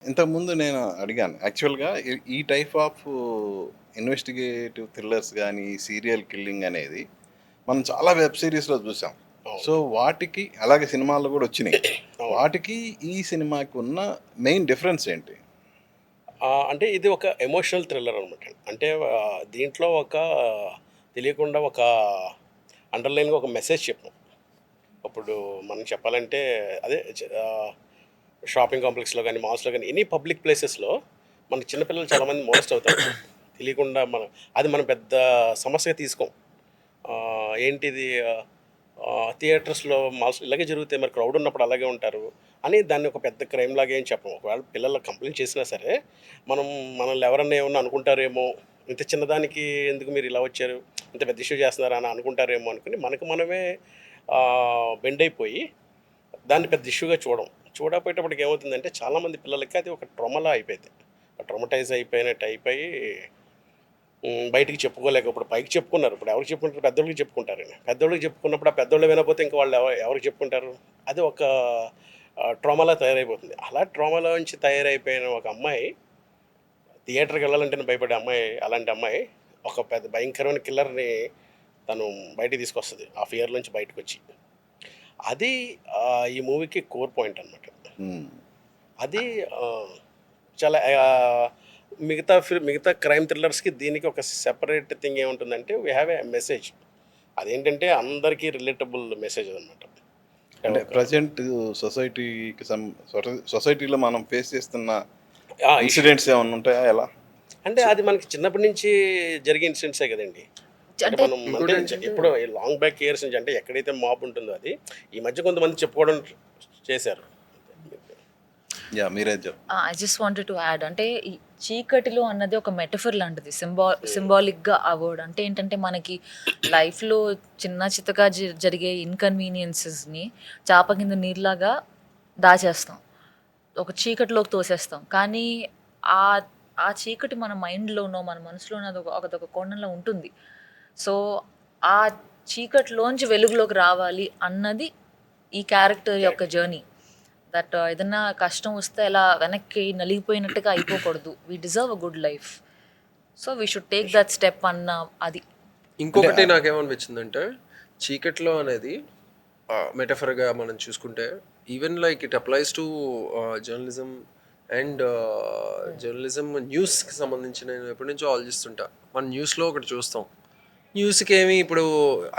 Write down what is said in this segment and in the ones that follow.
ఇంతకుముందు నేను అడిగాను. యాక్చువల్‌గా ఈ టైప్ ఆఫ్ ఇన్వెస్టిగేటివ్ థ్రిల్లర్స్ గాని, సీరియల్ కిల్లింగ్ అనేది మనం చాలా వెబ్ సీరీస్‌లో చూసాం. సో, అవును. వాటికి అలాగే సినిమాల్లో గూడా వచ్చినియి. అవును. వాటికి ఈ సినిమాకి ఉన్న మెయిన్ డిఫరెన్స్ ఏంటి? అంటే ఇది ఒక ఎమోషనల్ థ్రిల్లర్ అనమాట. అంటే దీంట్లో తెలియకుండా ఒక అండర్‌లైన్‌గా ఒక మెసేజ్ చెప్పాం. ఇప్పుడు మనం చెప్పాలంటే అదే షాపింగ్ కాంప్లెక్స్‌లో గాని, మాల్స్‌లో గాని ఎనీ పబ్లిక్ ప్లేసెస్‌లో మన చిన్న పిల్లలు చాలామంది మొలెస్ట్ అవుతారు. తెలియకుండా మనం పెద్ద సమస్యగా తీసుకోం. ఏంటిది థియేటర్స్‌లో, మాల్స్ ఇలాగే జరుగుతాయి. మరి క్రౌడ్ ఉన్నప్పుడు అలాగే ఉంటారు అని దాన్ని ఒక పెద్ద క్రైమ్ లాగా ఏం చెప్పము. ఒకవేళ పిల్లలు కంప్లెయింట్ చేసినా సరే, మనం మనల్ని ఎవరన్నా ఏమన్నా అనుకుంటారేమో, ఇంత చిన్నదానికి ఎందుకు మీరు ఇలా వచ్చారు? ఇంత పెద్ద ఇష్యూ చేస్తున్నారా అని అనుకుంటారేమో అనుకుని మనకు మనమే బెండ్ అయిపోయి దాన్ని పెద్ద ఇష్యూగా చూడకపోయేటప్పటికి ఏమవుతుందంటే చాలామంది పిల్లలకి అది ఒక ట్రామాలా అయిపోయింది. ట్రామటైజ్ అయిపోయినట్టు అయిపోయి బయటికి చెప్పుకోలేక ఇప్పుడు పైకి చెప్పుకున్నారు. ఇప్పుడు ఎవరికి చెప్పుకుంటారు? పెద్దోళ్ళకి చెప్పుకుంటారండి. పెద్దోళ్ళకి చెప్పుకున్నప్పుడు ఆ పెద్దోళ్ళు వినకపోతే ఇంక వాళ్ళు ఎవరికి చెప్పుకుంటారు? అది ఒక ట్రామాలా తయారైపోతుంది. అలా ట్రామాలో నుంచి తయారైపోయిన ఒక అమ్మాయి థియేటర్‌కి వెళ్ళాలంటేనే భయపడే అమ్మాయి, అలాంటి అమ్మాయి ఒక పెద్ద భయంకరమైన కిల్లర్‌ని తను బయటికి తీసుకొస్తది. ఆ ఫియర్ నుంచి బయటకొచ్చి. అది ఈ మూవీకి కోర్ పాయింట్ అనమాట. హ్మ్. అది ఆహ్, చాలా మిగతా క్రైమ్ థ్రిల్లర్స్‌కి దీనికి ఒక సెపరేట్ థింగ్ ఏముంటుందంటే వి హావ్ ఎ మెసేజ్. అదేంటంటే అందరికీ రిలేటబుల్ మెసేజ్ అనమాట. అంటే అంటే ఒక ప్రెజెంట్ సొసైటీకి సొసైటీలో మనం ఫేస్ చేస్తున్న ఇష్యూస్. ఇన్సిడెంట్స్ ఏమన్నా ఉంటాయా ఎలా? అంటే చి అది మనకి చిన్నప్పటి నుంచి జరిగే ఇన్సిడెంట్సే కదండీ! అంటే అంటే మనం అంటే ఇంకోటేంటంటే ఎప్పుడో లాంగ్ బ్యాక్ ఇయర్స్ నుంచి అంటే ఎక్కడైతే మాబ్ ఉంటుందో అది, ఈ మధ్య కొంతమంది చెప్పుకోవడం చేశారు. యాహ్! మీరే చెప్పండి. I just wanted to add అంటే ఈ చీకటిలో అన్నది ఒక మెటఫర్ లాంటిది. హ్మ్. సింబాలిక్‌గా ఆ వర్డ్. అంటే ఏంటంటే మనకి లైఫ్‌లో చిన్న చితకా జరిగే ఇన్‌కన్వీనియన్సెస్‌ని చాప కింద నీరులాగా దాచేస్తాం. ఒక చీకటిలోకి తోసేస్తాం. కానీ ఆ ఆ చీకటి మన మైండ్‌లోనో, మన మనసులోనో అదొక కోణంలో ఉంటుంది. సో, ఆ చీకటిలోంచి వెలుగులోకి రావాలి అన్నది ఈ క్యారెక్టర్ యొక్క కరెక్ట్. జర్నీ. ఏదన్నా కష్టం వస్తే అలా వెనక్కి నలిగిపోయినట్టుగా అయిపోకూడదు. We deserve a good life. So, we should take that step అన్న అది. అంటే ఇంకొకటి నాకేమనిపించిందంటే చీకట్లో అనేది మెటఫర్గా మనం చూసుకుంటే even like it applies to journalism and journalism న్యూస్కి సంబంధించి నేను ఎప్పటి నుంచో ఆలోచిస్తుంటా. మన న్యూస్లో ఒకటి చూస్తాం. న్యూస్కి ఏమి ఇప్పుడు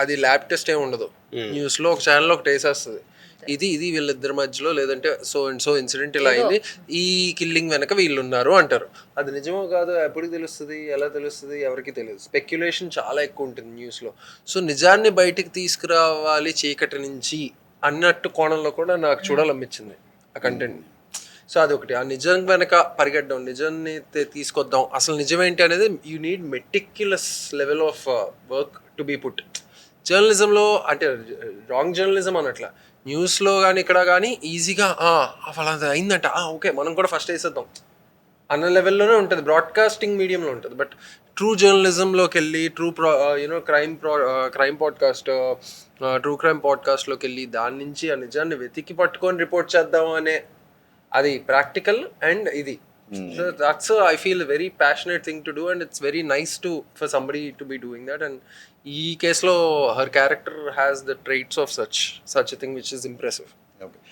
అది ల్యాబ్ టెస్ట్ ఏమి ఉండదు. హ్మ్. న్యూస్లో ఒక ఛానల్లో ఒకటి వేసేస్తుంది. ఇది వీళ్ళిద్దరి మధ్యలో లేదంటే సో అండ్ సో ఇన్సిడెంట్ ఇలా ఏదో అయింది, ఈ కిల్లింగ్ వెనక వీళ్ళు ఉన్నారు అంటారు. అది నిజమో కాదో ఎప్పటికి తెలుస్తుంది, ఎలా తెలుస్తుంది, ఎవరికి తెలియదు. స్పెక్యులేషన్ చాలా ఎక్కువ ఉంటుంది న్యూస్లో. సో నిజాన్ని బయటికి తీసుకురావాలి చీకటి నుంచి అన్నట్టు కోణంలో కూడా నాకు చూడాలనిపించింది ఆ కంటెంట్. సో అదొకటి. ఆ నిజం వెనక పరిగెట్టడం, నిజాన్ని తీసుకొద్దాం, అసలు నిజమేంటి అనేది you need meticulous level of work to be put. జర్నలిజంలో అంటే రాంగ్ జర్నలిజం అనట్లా, న్యూస్లో కానీ ఇక్కడ కానీ ఈజీగా ఫలానా అయిందంట, ఓకే మనం కూడా ఫస్ట్ వేసేద్దాం అన్న లెవెల్లోనే ఉంటుంది, బ్రాడ్కాస్టింగ్ మీడియంలో ఉంటుంది. బట్ ట్రూ జర్నలిజంలోకి వెళ్ళి ట్రూ క్రైమ్ పాడ్కాస్ట్లోకి వెళ్ళి దాని నుంచి ఆ నిజాన్ని వెతికి పట్టుకొని రిపోర్ట్ చేద్దాం అనే అది ప్రాక్టికల్ అండ్ ఇది. So that's I feel very passionate thing to do and it's very nice to for somebody to be doing that. And ఈ కేసులో her character has the traits of such thing which is impressive. Okay.